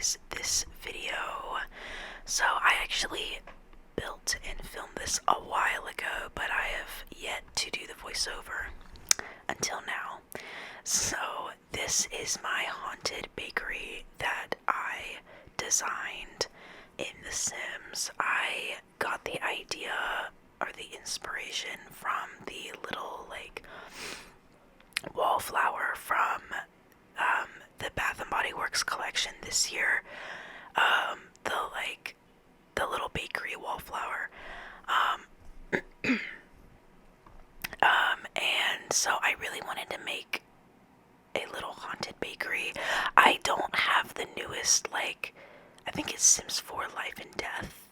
guys this video. So I actually built and filmed this a while ago, but I have yet to do the voiceover until now. So this is my haunted bakery that I designed in The Sims. I got the idea or the inspiration from the little wallflower from the Bath and Body Works collection this year. The little bakery wallflower. And so I really wanted to make a little haunted bakery. I don't have the newest, I think it's Sims 4 Life and Death.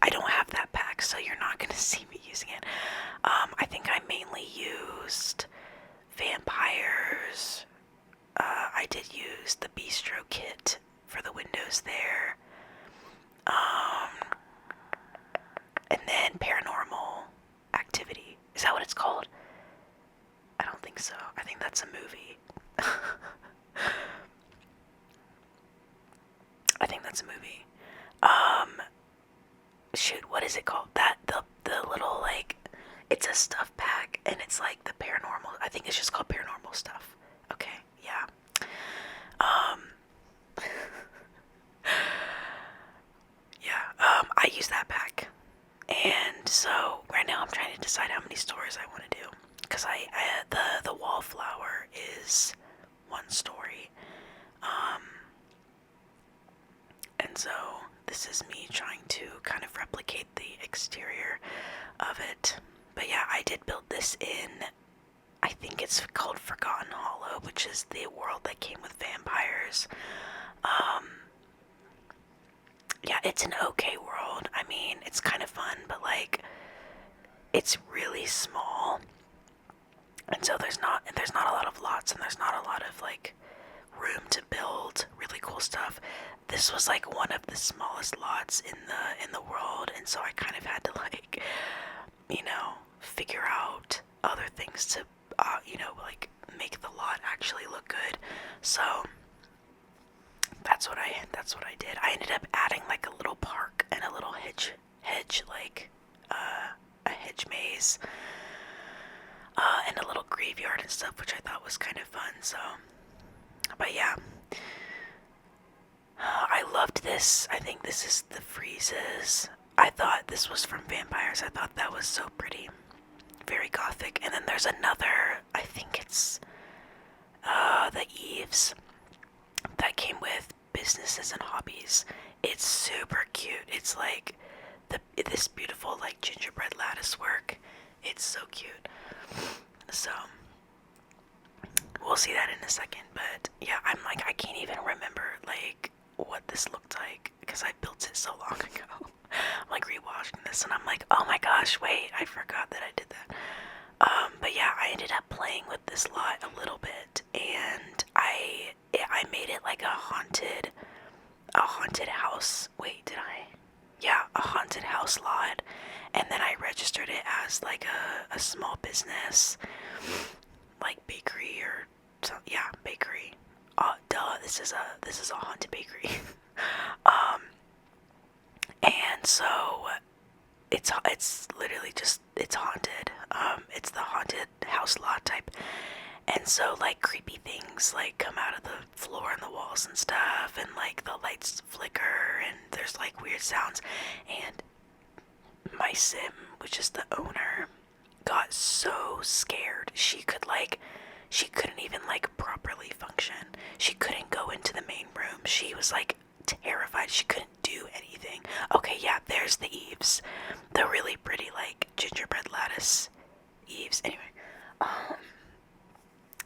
I don't have that pack, so you're not going to see me using it. I think I mainly used vampires. I did use the bistro kit for the windows there. And then Paranormal Activity. Is that what it's called? I don't think so. I think that's a movie. I think that's a movie. Shoot, what is it called? The little, it's a stuff pack, and it's like the paranormal, I think it's just called Paranormal Stuff. Okay, yeah. I use that pack. And so, right now I'm trying to decide how many stories I want to do. Because the wallflower is one story. And so, this is me trying to kind of replicate the exterior of it. But yeah, I did build this in, I think it's called Forgotten Hollow, which is the world that came with vampires. Yeah, it's an okay world. I mean, it's kind of fun, but it's really small. And so there's not a lot of lots, and there's not a lot of room to build really cool stuff. This was one of the smallest lots in the world, and so I kind of had to figure out other things to make the lot actually look good. So that's what I did. I ended up adding a little park and a little hedge a hedge maze, and a little graveyard and stuff, which I thought was kind of fun. So, but yeah, I loved this. I think this is the friezes. I thought this was from Vampires. I thought that was so pretty, very gothic. And then there's another, I think it's the eaves that came with Businesses and Hobbies. It's super cute. It's this beautiful gingerbread lattice work. It's so cute. So we'll see that in a second. But yeah, I'm I can't even remember what this looked like because I built it so long ago. I'm rewatching this and I'm oh my gosh, wait, I forgot that I did that. But yeah, I ended up playing with this lot a little bit, and I made it a haunted house. Wait, did I? Yeah, a haunted house lot, and then I registered it as a small business, bakery or something. Yeah, bakery. Duh, this is a haunted bakery. And so it's literally just, it's haunted. It's the haunted house lot type. And so creepy things come out of the floor and the walls and stuff, and the lights flicker, and there's weird sounds. And my sim, which is the owner, got so scared. She couldn't even properly function. She couldn't go into the main room. She was terrified. She couldn't do anything. Okay, yeah, there's the eaves. The really pretty gingerbread lattice eaves. Anyway,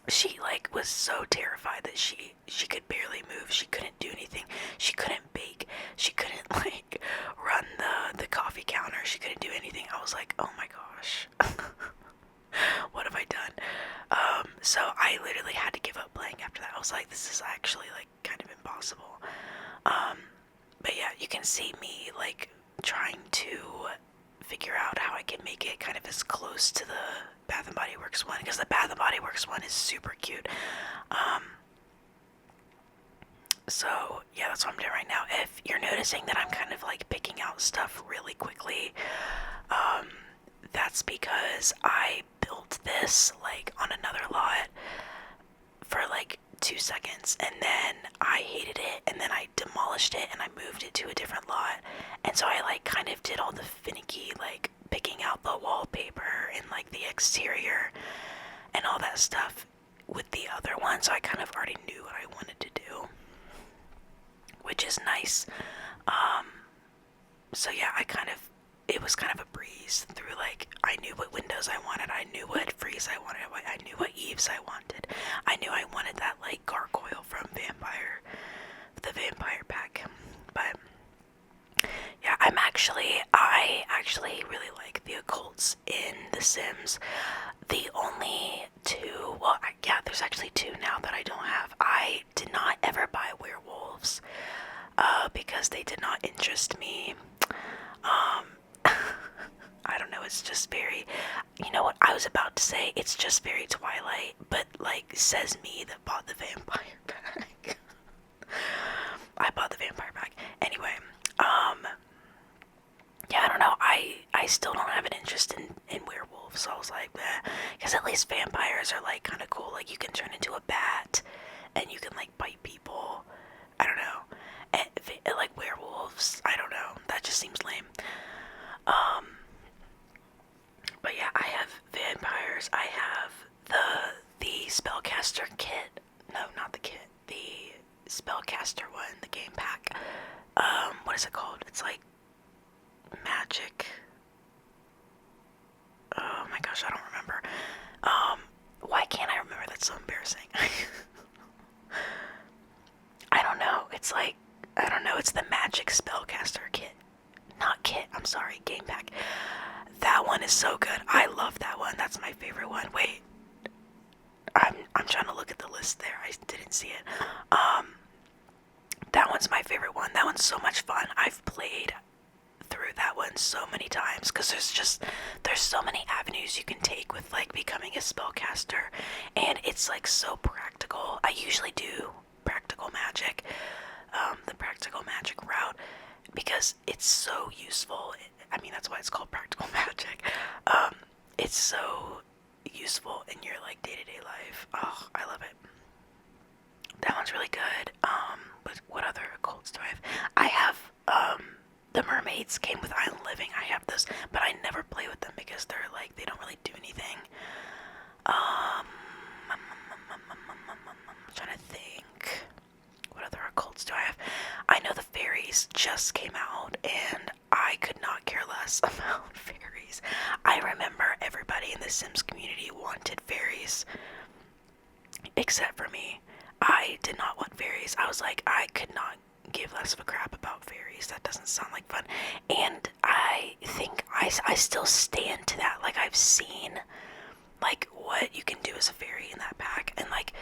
she was so terrified that she could barely move. She couldn't do anything. She couldn't bake. She couldn't run the coffee counter. She couldn't do anything. I was oh my gosh. What have I done? So I literally had to give up playing after that. I was this is actually kind of impossible. But yeah, you can see me trying to figure out how I can make it kind of as close to the Bath and Body Works one, because the Bath and Body Works one is super cute. So yeah, that's what I'm doing right now. If you're noticing that I'm kind of like picking out stuff really quickly, um, that's because I built this like on another lot for like 2 seconds, and then I hated it, and then I demolished it and I moved it to a different lot. And so I like kind of did all the finicky like picking out the wallpaper and like the exterior and all that stuff with the other one, so I kind of already knew what I wanted to do, which is nice. Um, so yeah, it was kind of a breeze through, like, I knew what windows I wanted, I knew what frieze I wanted, I knew what eaves I wanted. I knew I wanted that, like, gargoyle from the Vampire pack. But, yeah, I actually really like the occults in The Sims. The only two, well, yeah, there's actually two now that I don't have. I did not ever buy werewolves, because they did not interest me. I don't know, it's just very, you know what, I was about to say, it's just very Twilight, but, like, says me that bought the vampire pack. I bought the vampire pack. Anyway, yeah, I don't know, I still don't have an interest in werewolves, so I was like, because at least vampires are, like, kind of cool, like, you can turn into a bat, and you can, like, bite people, I don't know, and, like, werewolves, I don't know, that just seems lame. But yeah, I have vampires. I have the spellcaster kit. No, not the kit. The spellcaster one, the game pack. What is it called? It's like magic. Oh my gosh, I don't remember. Why can't I remember? That's so embarrassing. I don't know. It's like, I don't know. It's the magic spellcaster kit. Not kit, I'm sorry, game pack. That one is so good. I love that one. That's my favorite one. Wait, I'm trying to look at the list there. I didn't see it. That one's my favorite one. That one's so much fun. I've played through that one so many times because there's so many avenues you can take with like becoming a spellcaster, and it's like so practical. I usually do practical magic, the practical magic route, because it's so useful. I mean, that's why it's called practical magic. It's so useful in your like day-to-day life. Oh, I love it. That one's really good. But what other occults do I have? I have the mermaids came with Island Living. I have those, but I never play with them because they're like, they don't really do anything. I'm trying to think. What other occults do I have? I know the fairies just came out, and I could not care less about fairies. I remember everybody in the Sims community wanted fairies, except for me. I did not want fairies. I was like, I could not give less of a crap about fairies. That doesn't sound like fun. And I think I still stand to that. Like, I've seen, like, what you can do as a fairy in that pack. And, like,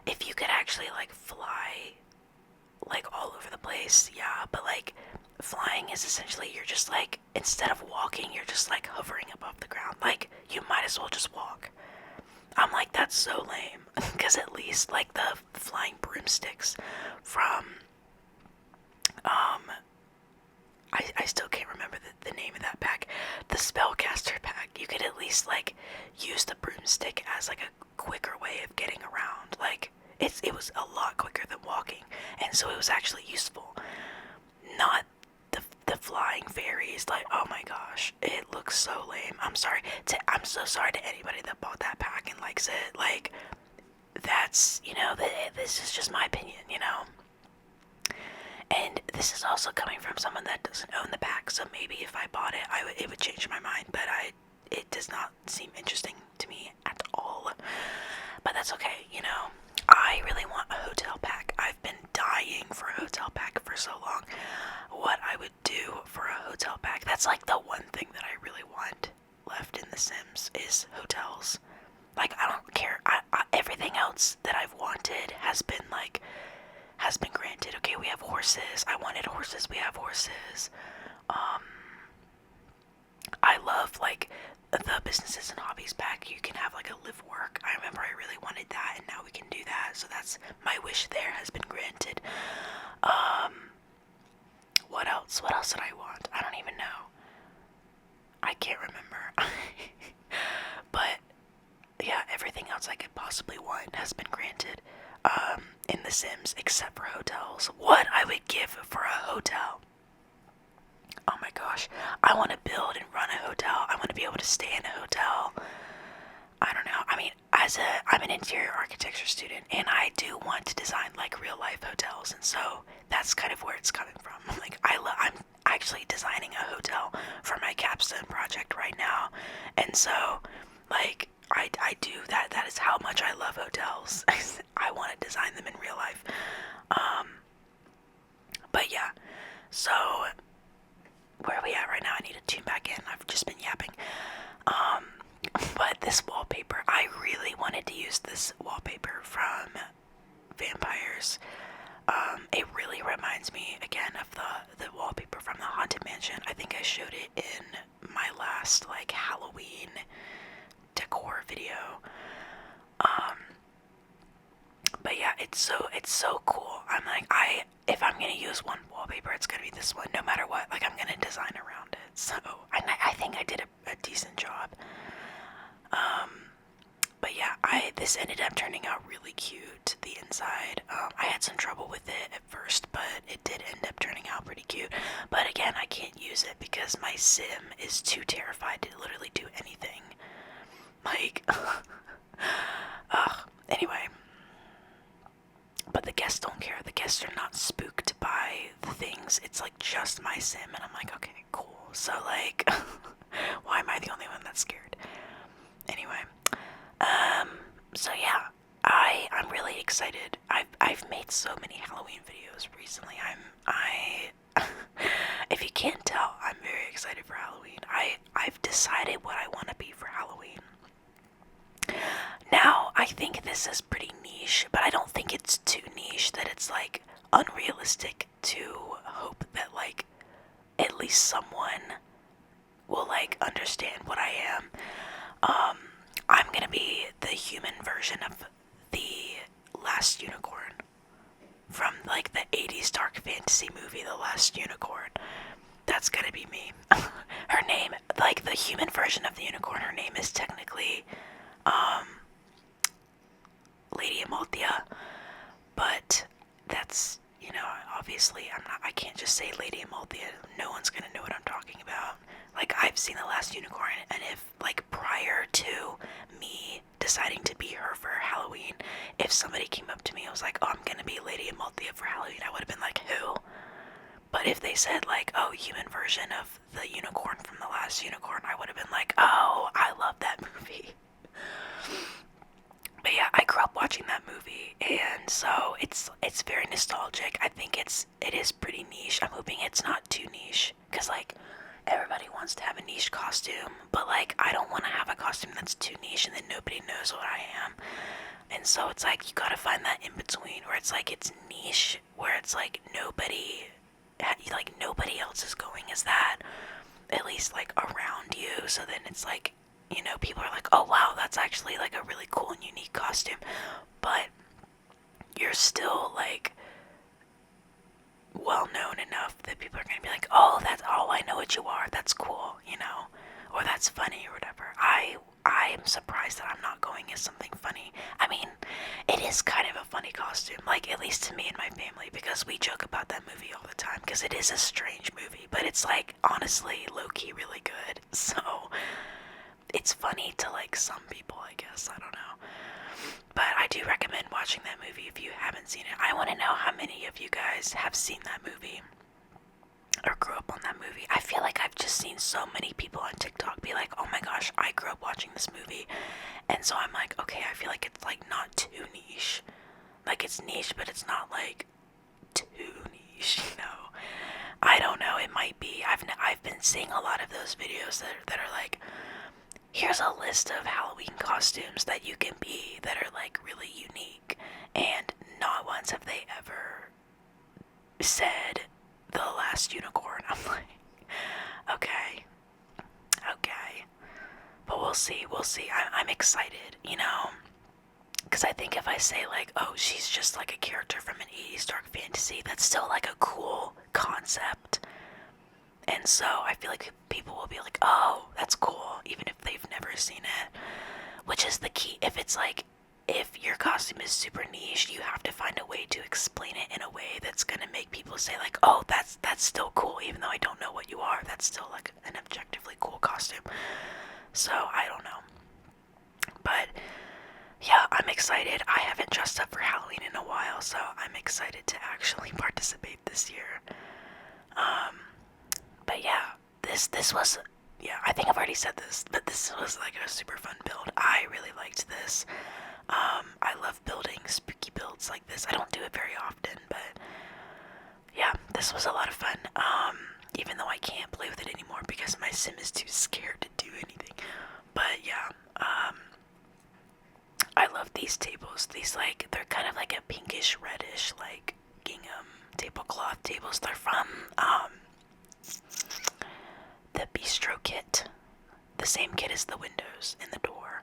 if you could actually, like, fly, like, all over the place, yeah. But, like, flying is essentially, you're just, like, instead of walking, you're just, like, hovering above the ground. Like, you might as well just walk. I'm like, that's so lame. Because at least, like, the flying broomsticks from, I still can't remember the name of that pack. The spellcaster pack, you could at least, like, use the broomstick as, like, a quicker way of getting around. Like, it was a lot quicker than walking, and so it was actually useful. Not the flying fairies. Like, oh my gosh, it looks so lame. I'm so sorry to anybody that bought that pack and likes it. Like, that's, you know, this is just my opinion, you know. And this is also coming from someone that doesn't own the pack, so maybe if I bought it, it would change my mind. But it does not seem interesting to me at all. But that's okay, you know. I really want a hotel pack. I've been dying for a hotel pack for so long. What I would do for a hotel pack, that's like the one thing that I really want left in The Sims is hotels. Like, I don't care. Everything else that I've wanted has been granted. Okay, we have horses. I wanted horses. We have horses. I love, like, the businesses and hobbies pack. You can have, like, a live work. I remember I really wanted that, and now we can do that. So that's my wish there has been granted. What else? What else did I want? I don't even know. I can't remember. But yeah, everything else I could possibly want has been granted in The Sims, except for hotels. What I would give for a hotel. Oh my gosh. I want to build and run a hotel. I want to be able to stay in a hotel. I don't know. I mean, I'm an interior architecture student, and I do want to design like real life hotels, and so that's kind of where it's coming from. Like, I'm actually designing a hotel for my capstone project right now, and so like I do that. That is how much I love hotels. I want to design them in real life. But yeah, so where are we at right now? I need to tune back in. I've just been yapping. But this wallpaper, I really wanted to use this wallpaper from Vampires. It really reminds me again of the wallpaper from the Haunted Mansion. I think I showed it in my last like Halloween decor video. But yeah, it's so cool. I'm like, if I'm gonna use one wallpaper, it's gonna be this one, no matter what. Like, I'm gonna design around it. So I think I did a decent job. But yeah, this ended up turning out really cute, the inside. I had some trouble with it at first, but it did end up turning out pretty cute. But again, I can't use it because my sim is too terrified to literally do anything. Like, anyway. But the guests don't care. The guests are not spooked by the things. It's like just my sim, and I'm like, okay, cool. So like, why am I the only one that's scared? Anyway, so yeah, I'm really excited. I've made so many Halloween videos recently. If you can't tell, I'm very excited for Halloween. I've decided what I want to be for Halloween. Now, I think this is pretty niche, but I don't think it's too niche that it's like unrealistic to hope that like at least someone will like understand what I am. I'm gonna be the human version of the Last Unicorn from like the 80s dark fantasy movie, The Last Unicorn. That's gonna be me. Her name, like the human version of the unicorn, her name is technically Lady Amalthea, but that's, you know, obviously I can't just say Lady Amalthea. No one's gonna know what I'm talking about. Like, I've seen The Last Unicorn, and if like prior to me deciding to be her for Halloween, if somebody came up to me and was like, oh, I'm gonna be Lady Amalthea for Halloween, I would have been like, who? But if they said like, oh, human version of the unicorn from The Last Unicorn, I would have been like, oh, I love that movie. But yeah, I grew up watching that movie, and so it's very nostalgic. I think it is pretty niche. I'm hoping it's not too niche, because like everybody wants to have a niche costume, but like I don't want to have a costume that's too niche and then nobody knows what I am. And so it's like you gotta find that in between where it's like it's niche, where it's like nobody else is going as that, at least like around you. So then it's like, you know, people are like, oh wow, that's actually like a really cool and unique costume, but you're still like well known enough that people are gonna be like, oh, I know what you are, that's cool, you know, or that's funny or whatever. I am surprised that I'm not going as something funny. I mean, it is kind of a funny costume, like at least to me and my family, because we joke about that movie all the time, because it is a strange movie, but it's like honestly low-key really good. So it's funny to like some people, I guess. I don't know. But I do recommend watching that movie if you haven't seen it. I want to know how many of you guys have seen that movie or grew up on that movie. I feel like I've just seen so many people on TikTok be like, oh my gosh, I grew up watching this movie. And so I'm like, okay, I feel like it's like not too niche. Like it's niche, but it's not like too niche, you know? I don't know, it might be. I've been seeing a lot of those videos that are like, here's a list of Halloween costumes that you can be that are like really unique, and not once have they ever said The Last Unicorn. I'm like, okay, but we'll see. I'm excited, you know. Because I think if I say, like, oh, she's just like a character from an 80s dark fantasy, that's still like a cool concept. And so I feel like people will be like, oh, that's cool, even if they've never seen it. Which is the key. If it's like, if your costume is super niche, you have to find a way to explain it in a way that's gonna make people say, like, oh, that's still cool, even though I don't know what you are. That's still like an objectively cool costume. So I don't know. But yeah, I'm excited. I haven't dressed up for Halloween in a while, so I'm excited to actually participate this year. But yeah, this was, yeah, I think I've already said this, but this was like a super fun build. I really liked this. I love building spooky builds like this. I don't do it very often, but yeah, this was a lot of fun. Even though I can't play with it anymore because my sim is too scared to do anything. But yeah, I love these tables. These, like, they're kind of like a pinkish reddish, like, gingham tablecloth tables. They're from the bistro kit, the same kit as the windows in the door.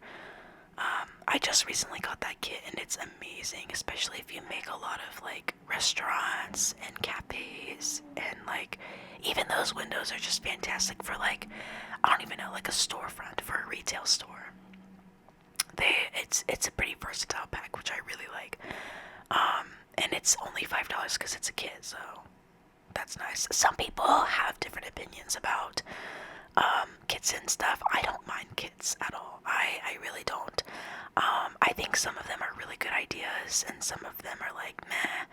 I just recently got that kit and it's amazing, especially if you make a lot of like restaurants and cafes, and like even those windows are just fantastic for, like, I don't even know, like a storefront for a retail store. It's a pretty versatile pack, which I really like. And it's only $5 because it's a kit, so that's nice. Some people have different opinions about kits and stuff. I don't mind kits at all. I really don't. I think some of them are really good ideas, and some of them are like meh.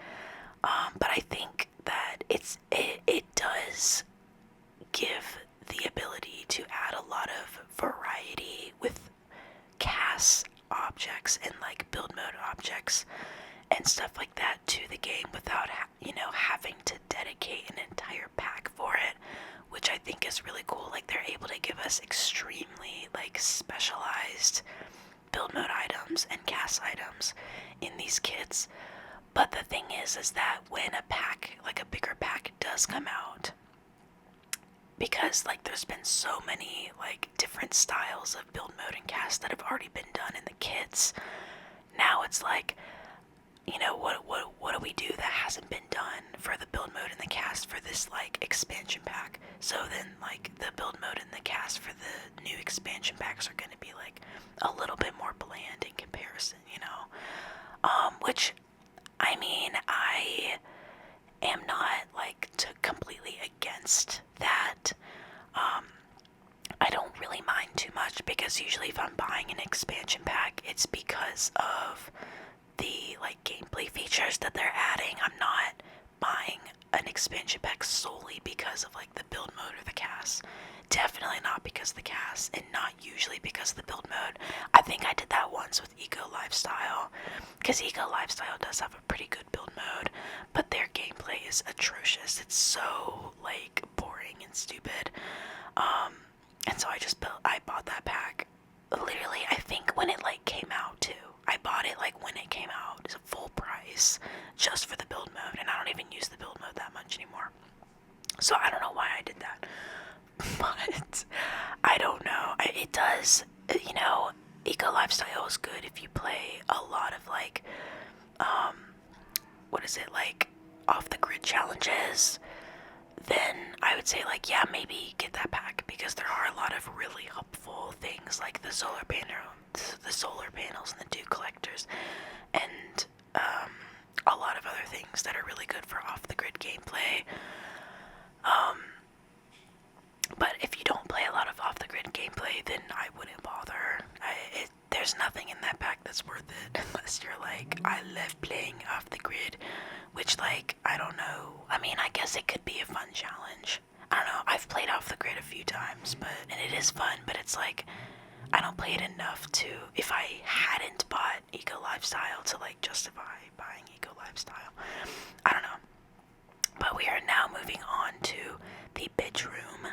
But I think that it does give the ability to add a lot of variety with cast objects and like build mode objects and stuff like that to the game without having to dedicate an entire pack for it, which I think is really cool. Like, they're able to give us extremely like specialized build mode items and cast items in these kits. But the thing is that when a pack, like a bigger pack, does come out, because like there's been so many like different styles of build mode and cast that have already been done in the kits, now it's like, what do we do that hasn't been done for the build mode and the cast for this like expansion pack? So then like the build mode and the cast for the new expansion packs are going to be like a little bit more bland in comparison, which, I mean, I am not like completely against that. I don't really mind too much, because usually if I'm buying an expansion pack, it's because of the like gameplay features that they're adding. I'm not buying an expansion pack solely because of like the build mode or the cast. Definitely not because of the cast, and not usually because of the build mode. I think I did that once with Eco Lifestyle, because Eco Lifestyle does have a pretty good build mode, but their gameplay is atrocious. It's so like boring and stupid. And so I bought that pack literally, I think when it like came out too. I bought it like when it came out. It's a full price just for the build mode, and I don't even use the build mode that much anymore. So I don't know why I did that. But I don't know. It does, Eco Lifestyle is good if you play a lot of like, like off the grid challenges. Then I would say like, yeah, maybe get that pack, because there are a lot of really helpful things like the solar panels and the dew collectors, and a lot of other things that are really good for off the grid gameplay. But if you don't play a lot of off the grid gameplay, then I wouldn't bother. There's nothing in that pack that's worth it unless you're like, I love playing off the grid, which, like, I don't know. I mean, I guess it could be a fun challenge. I don't know. I've played off the grid a few times, and it is fun, but it's like, I don't play it enough to, if I hadn't bought Eco Lifestyle, to like justify buying Eco Lifestyle. I don't know. But we are now moving on to the bedroom,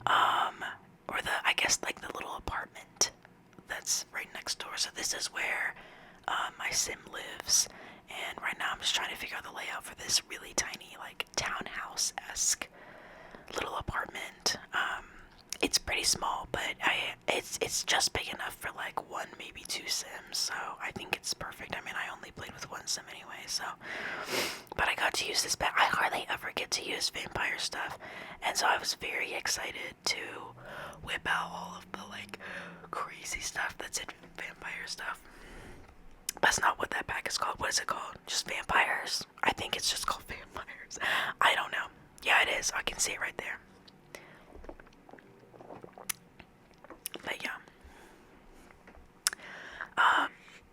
or I guess like the little apartment that's right next door. So this is where my sim lives, and right now I'm just trying to figure out the layout for this really tiny, like, townhouse-esque little apartment. It's pretty small, but it's just big enough for like one, maybe two sims, so I think it's perfect. so. But I got to use this bag. I hardly ever get to use vampire stuff, and so I was very excited to whip out all of the, like, crazy stuff that's in vampire stuff. That's not what that bag is called. What is it called? Just vampires? I think it's just called vampires. I don't know. Yeah, it is. I can see it right there. But yeah.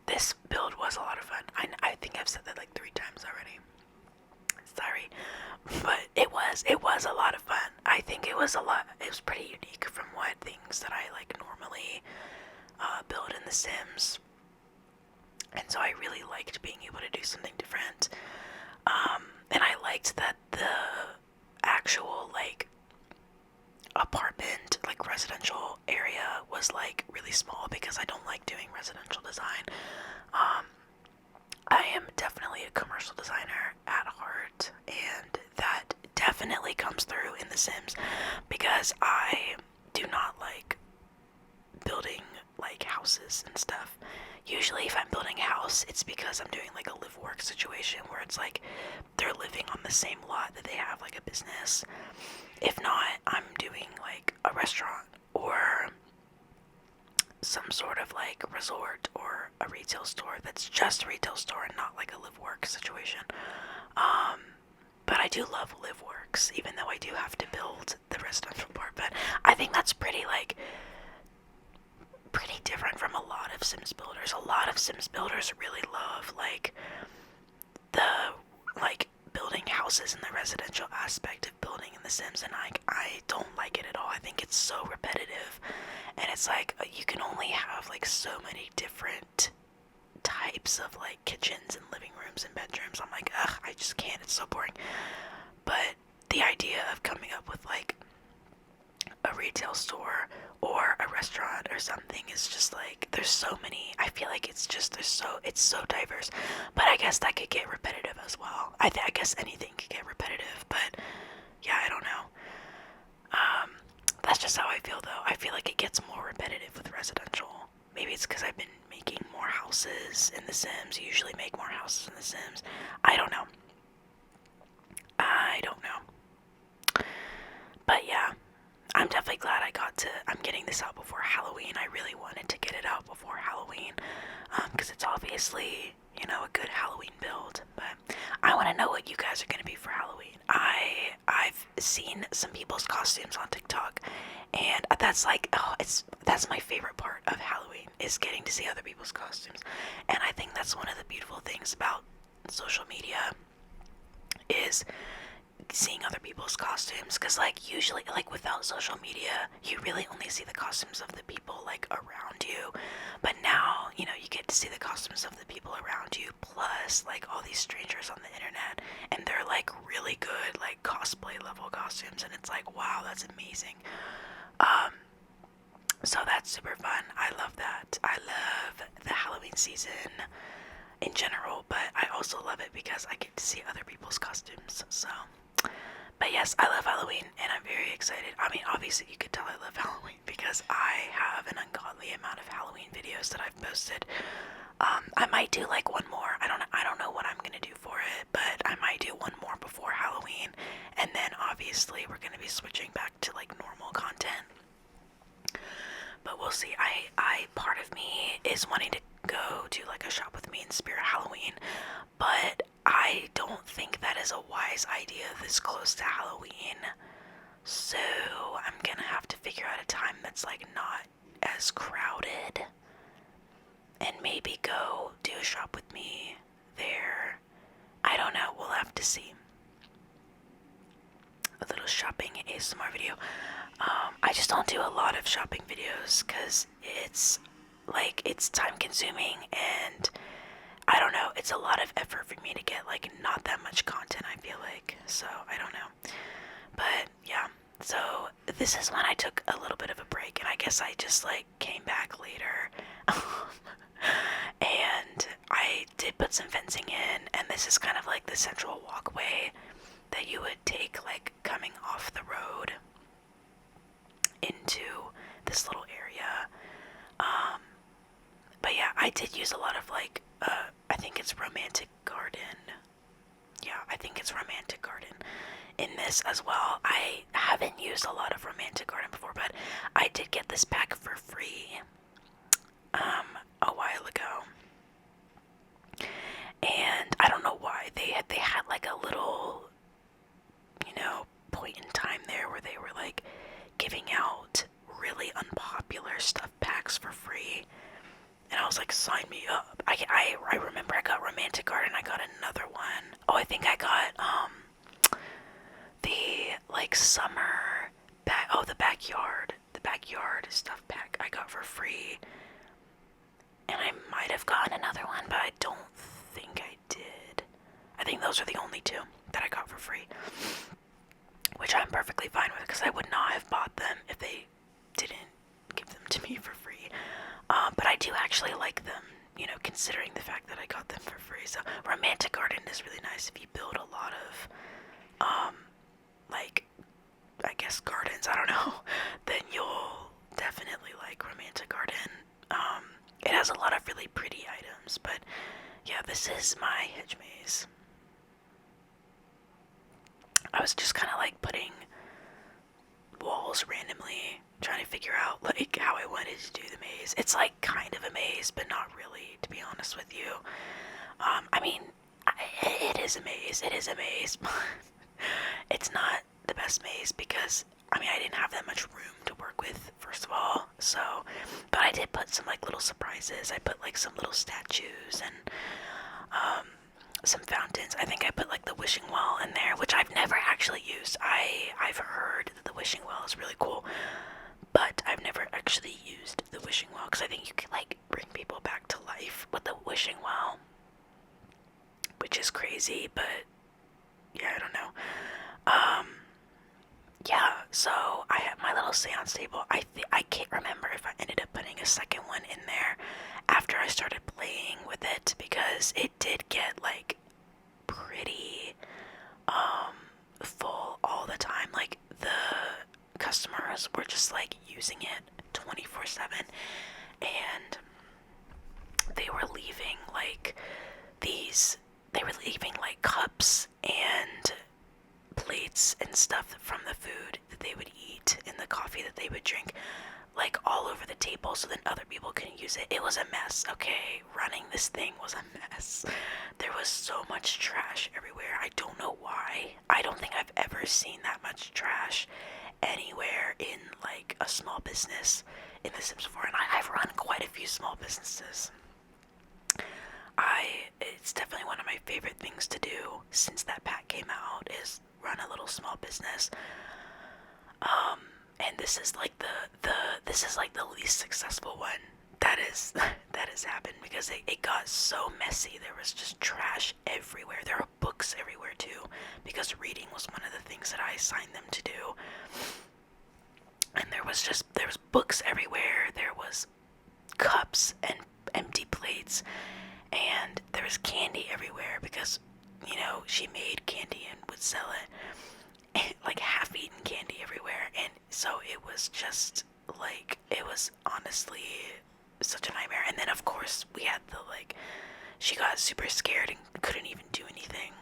This build was a lot of fun. I think I've said that like 3 times already. Sorry. But it was a lot of fun. I think it was pretty unique from what things that I like normally build in The Sims. And so I really liked being able to do something different. And I liked that the actual, like, apartment, like, residential area was, like, really small because I don't like doing residential design. I am definitely a commercial designer at heart, and that definitely comes through in The Sims because I do not like building, like, houses and stuff. Usually if I'm building a house, it's because I'm doing like a live-work situation where it's like they're living on the same lot that they have like a business. If not, I'm doing like a restaurant or some sort of like resort or a retail store that's just a retail store and not like a live-work situation. But I do love live-works, even though I do have to build the residential part. But I think that's pretty different from a lot of Sims builders. A lot of Sims builders really love like building houses and the residential aspect of building in The Sims, and I don't like it at all. I think it's so repetitive, and it's like you can only have like so many different types of like kitchens and living rooms and bedrooms. I'm like, ugh, I just can't. It's so boring. But the idea of coming up with like a retail store or a restaurant or something is just like, there's so many. I feel like it's so diverse. But I guess that could get repetitive as well. I guess anything could get repetitive, but yeah, I don't know. That's just how I feel though. I feel like it gets more repetitive with residential. Maybe it's because I've been making more houses in The Sims. You usually make more houses in The Sims. I don't know. But yeah, I'm definitely glad I'm getting this out before Halloween. I really wanted to get it out before Halloween, because it's obviously, a good Halloween build. But I want to know what you guys are going to be for Halloween. I've seen some people's costumes on TikTok, and that's like, that's my favorite part of Halloween, is getting to see other people's costumes. And I think that's one of the beautiful things about social media, is seeing other people's costumes, because like usually, like, without social media you really only see the costumes of the people like around you, but now you get to see the costumes of the people around you plus like all these strangers on the internet, and they're like really good like cosplay level costumes, and it's like, wow, that's amazing. So that's super fun. I love that. I love the Halloween season in general, but I also love it because I get to see other people's costumes. So, but yes, I love Halloween, and I'm very excited. I mean, obviously you could tell I love Halloween because I have an ungodly amount of Halloween videos that I've posted. I might do like one more. I don't know what I'm gonna do for it, but I might do one more before Halloween, and then obviously we're gonna be switching back to like normal content. But we'll see. I part of me is wanting to go to like a shop with me in Spirit Halloween, but I don't think that is a wise idea this close to Halloween. So I'm gonna have to figure out a time that's like not as crowded, and maybe go do a shop with me there. I don't know. We'll have to see. A little shopping ASMR video. I just don't do a lot of shopping videos because it's time consuming, and I don't know, it's a lot of effort for me to get like not that much content, I feel like. So I don't know. But yeah, so this is when I took a little bit of a break, and I guess I just like came back later. And I did put some fencing in, and this is kind of like the central walkway that you would take like coming off the road into this little area. But yeah, I did use a lot of like, I think it's Romantic Garden. Yeah, I think it's Romantic Garden in this as well. I haven't used a lot of Romantic Garden before, but I did get this pack for free a while ago. And I don't know why they had like a little, point in time there where they were like giving out really unpopular stuff packs for free. And I was like, sign me up. I remember I got Romantic Garden, I got another one. Oh, I think I got the like summer the backyard stuff pack I got for free. And I might have gotten another one, but I don't think I did. I think those are the only two that I got for free, which I'm perfectly fine with because I would not have bought them if they didn't give them to me for free. But I do actually like them, considering the fact that I got them for free. So Romantic Garden is really nice if you build a lot of, like, I guess gardens, I don't know, then you'll definitely like Romantic Garden. It has a lot of really pretty items, but yeah, this is my hedge maze. I was just kind of like putting walls randomly, trying to figure out like how I wanted to do the maze. It's like kind of a maze, but not really, to be honest with you. I mean, it is a maze. It is a maze. It's not the best maze because I mean I didn't have that much room to work with, first of all. So, but I did put some like little surprises. I put like some little statues and some fountains. I think I put like the wishing well in there, which I've never actually used. I've heard that the wishing well is really cool, but I've never actually used the wishing well because I think you can like bring people back to life with the wishing well, which is crazy. But yeah, I don't know. Yeah, so I have my little seance table. I can't remember if I ended up putting a second one in there after I started playing with it because it did get like pretty full all the time. Like the customers were just like using it 24/7, and they were leaving like cups and plates and stuff from the food that they would eat and the coffee that they would drink like all over the table so then other people couldn't use it. It was a mess, okay? Running this thing was a mess. There was so much trash everywhere. I don't know why. I don't think I've ever seen that much trash anywhere in like a small business in The Sims 4, and I've run quite a few small businesses. It's definitely one of my favorite things to do since that pack came out is run a little small business. And this is like the least successful one that has happened because it got so messy. There was just trash everywhere. There were books everywhere too because reading was one of the things that I assigned them to do. And there was books everywhere. There was cups and empty plates, and there was candy everywhere because she made candy and would sell it. Like half-eaten candy everywhere, and so it was just like, it was honestly such a nightmare. And then of course we had she got super scared and couldn't even do anything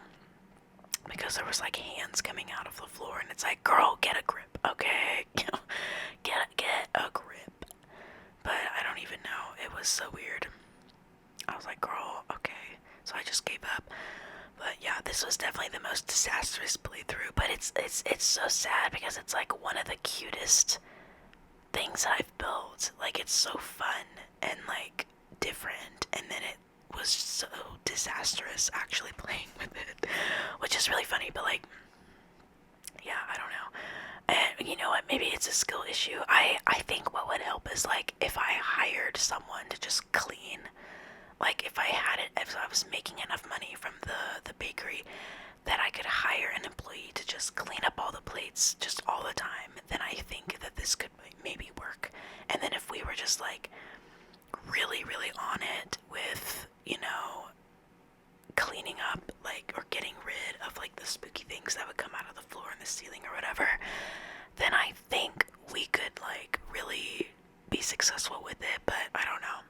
because there was like hands coming out of the floor, and it's like, girl, get a grip, okay? get a grip. But I don't even know, it was so weird. I was like, girl, okay. So I just gave up. But yeah, this was definitely the most disastrous playthrough. But it's so sad because it's like one of the cutest things that I've built. Like, it's so fun and like different, and then it was so disastrous actually playing with it, which is really funny. But like, yeah, I don't know. And you know what? Maybe it's a skill issue. I think what would help is like if I hired someone to just clean. Like if I was making enough money from the bakery that I could hire an employee to just clean up all the plates just all the time, then I think that this could maybe work. And then if we were just like really, really on it with, cleaning up or getting rid of like the spooky things that would come out of the floor and the ceiling or whatever, then I think we could like really be successful with it. But I don't know.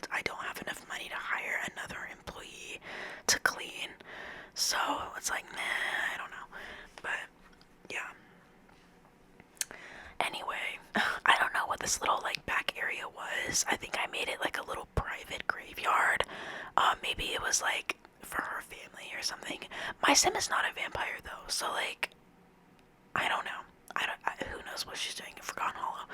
cold. I don't have enough money to hire another employee to clean. So it's like, nah, I don't know. But yeah. Anyway, I don't know what this little like back area was. I think I made it like a little private graveyard. Maybe it was like for her family or something. My sim is not a vampire though, so like, I don't know. Who knows what she's doing in Forgotten Hollow.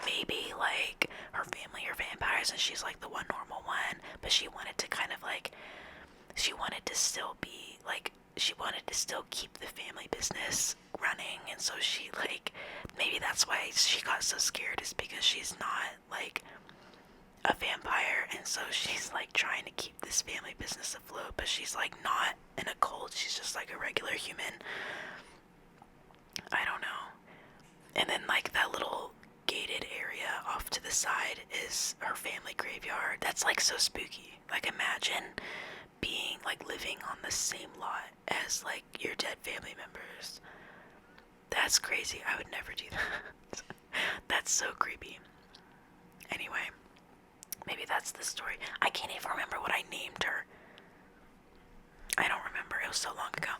Maybe like her family are vampires and she's like the one normal one, but she wanted to kind of like, she wanted to still be like, she wanted to still keep the family business running, and so she like, maybe that's why she got so scared, is because she's not like a vampire, and so she's like trying to keep this family business afloat, but she's like not in a cult, she's just like a regular human. I don't know. And then like that little gated area off to the side is her family graveyard. That's like so spooky. Like imagine being like living on the same lot as like your dead family members. That's crazy. I would never do that. That's so creepy. Anyway, maybe that's the story. I can't even remember what I named her. I don't remember. It was so long ago.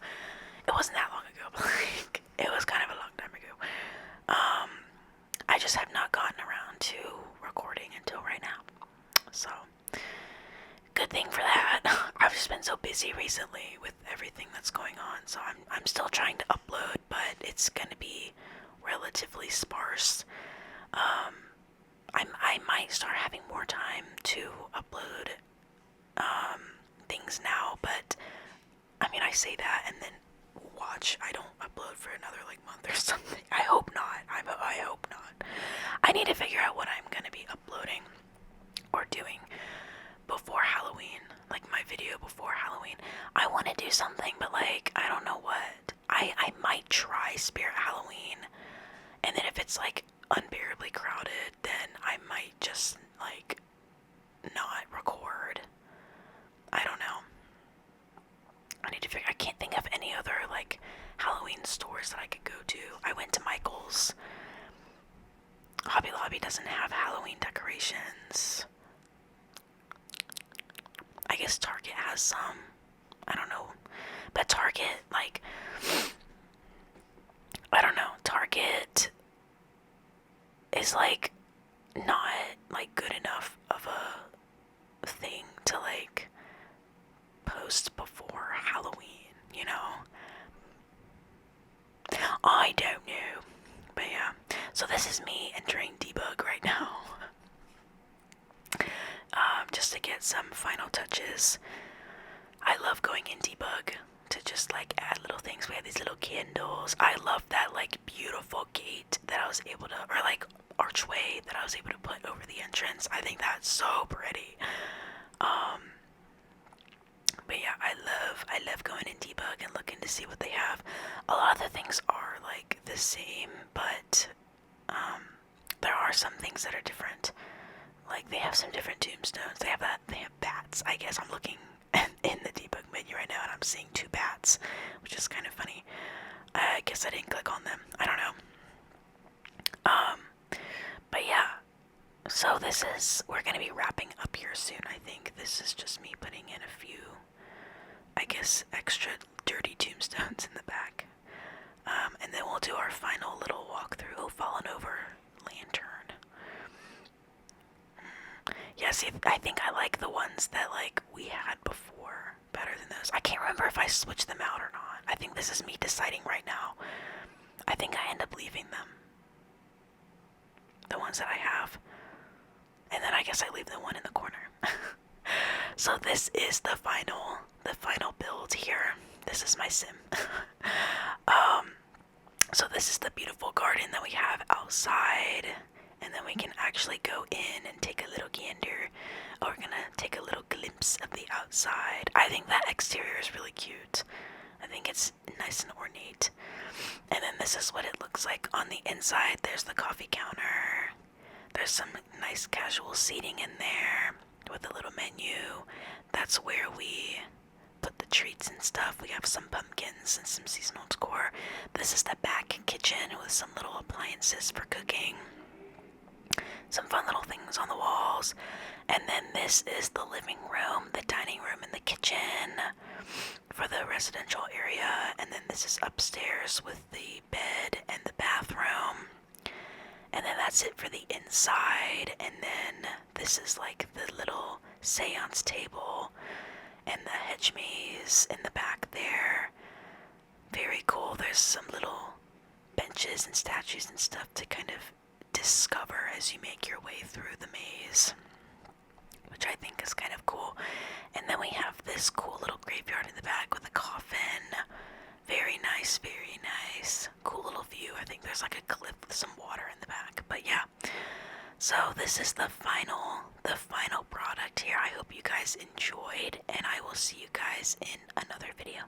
It wasn't that long ago, but like, it was kind of a long time ago. I just have not gotten around to recording until right now. So, good thing for that. I've just been so busy recently with everything that's going on, so I'm still trying to upload, but it's gonna be relatively sparse. I might start having more time to upload things now, but I mean, I say that and then watch, I don't upload for another like month or something. I hope not. I hope not. I need to figure out what I'm gonna be uploading or doing before Halloween, like my video before Halloween. I want to do something, but like, I don't know what. I might try Spirit Halloween, and then if it's like unbearably crowded, then I might just like not record. I don't know. I need to figure, I can't think of any other like Halloween stores that I could go to. I went to Michael's. Hobby Lobby doesn't have Halloween decorations. I guess Target has some. I don't know. But Target, like, I don't know. Target is like not like good enough of a thing to like post before Halloween, you know? I don't know. But yeah. So this is me entering debug right now. Just to get some final touches. I love going in debug to just like add little things. We have these little candles. I love that like beautiful gate that I was able to, or like archway that I was able to put over the entrance. I think that's so pretty. But yeah, I love going in debug and looking to see what they have. A lot of the things are like the same, but there are some things that are different. Like they have some different tombstones. They have bats. I guess I'm looking in the debug menu right now and I'm seeing 2 bats, which is kind of funny. I guess I didn't click on them. I don't know. But yeah. So we're gonna be wrapping up here soon, I think. This is just me putting in a few, I guess, extra dirty tombstones in the back. And then we'll do our final little walkthrough. Fallen over lantern. Yeah, see, I think I like the ones that, like, we had before better than those. I can't remember if I switched them out or not. I think this is me deciding right now. I think I end up leaving them. The ones that I have. And then I guess I leave the one in the corner. So this is the final build here. This is my sim. So this is the beautiful garden that we have outside. And then we can actually go in and take a little gander. Or we're gonna take a little glimpse of the outside. I think that exterior is really cute. I think it's nice and ornate. And then this is what it looks like on the inside. There's the coffee counter. There's some nice casual seating in there with a little menu. That's where we put the treats and stuff. We have some pumpkins and some seasonal decor. This is the back kitchen with some little appliances for cooking. Some fun little things on the walls. And then this is the living room, the dining room, and the kitchen for the residential area. And then this is upstairs with the bed and the bathroom. And then that's it for the inside. And then this is like the little seance table and the hedge maze in the back there. Very cool. There's some little benches and statues and stuff to kind of discover as you make your way through the maze, which I think is kind of cool. And then we have this cool little graveyard in the back with a coffin. Very nice, very nice. Cool little view. I think there's like a cliff with some water in the back. But yeah. So this is the final product here. I hope you guys enjoyed, and I will see you guys in another video.